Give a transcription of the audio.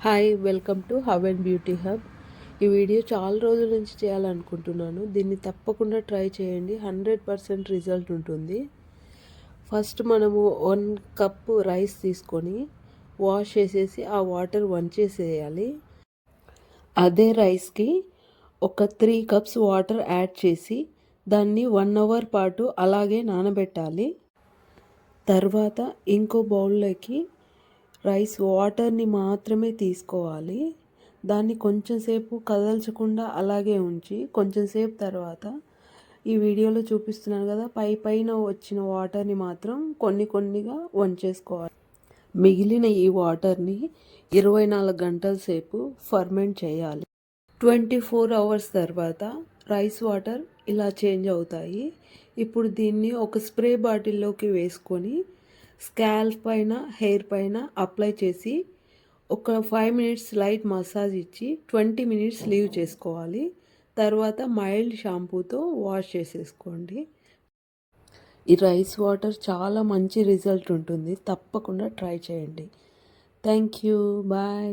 Hi welcome to hub and beauty hub. ఈ video చాలా రోజుల నుంచి చేయాలనుకుంటున్నాను. దీన్ని తప్పకుండా ట్రై చేయండి, 100% రిజల్ట్ ఉంటుంది. ఫస్ట్ మనము 1 కప్పు రైస్ తీసుకొని వాష్ చేసేసి ఆ వాటర్ వంచేసేయాలి. అదే రైస్కి ఒక 3 కప్స్ వాటర్ యాడ్ చేసి దాన్ని 1 అవర్ పాటు అలాగే నానబెట్టాలి. తర్వాత ఇంకో బౌల్లోకి రైస్ వాటర్ని మాత్రమే తీసుకోవాలి. దాన్ని కొంచెం సేపు కదల్చకుండా అలాగే ఉంచి కొంచెం సేపు తర్వాత ఈ వీడియోలో చూపిస్తున్నాను కదా, పైన వచ్చిన వాటర్ని మాత్రం కొన్నిగా వంచేసుకోవాలి. మిగిలిన ఈ వాటర్ని 24 గంటల సేపు ఫర్మెంట్ చేయాలి. 24 అవర్స్ తర్వాత రైస్ వాటర్ ఇలా చేంజ్ అవుతాయి. ఇప్పుడు దీన్ని ఒక స్ప్రే బాటిల్లోకి వేసుకొని స్కాల్ప్ పైన, హెయిర్ పైన అప్లై చేసి ఒక 5 మినిట్స్ లైట్ మసాజ్ ఇచ్చి 20 మినిట్స్ లీవ్ చేసుకోవాలి. తర్వాత మైల్డ్ షాంపూతో వాష్ చేసేసుకోండి. ఈ రైస్ వాటర్ చాలా మంచి రిజల్ట్ ఉంటుంది, తప్పకుండా ట్రై చేయండి. Thank you, bye.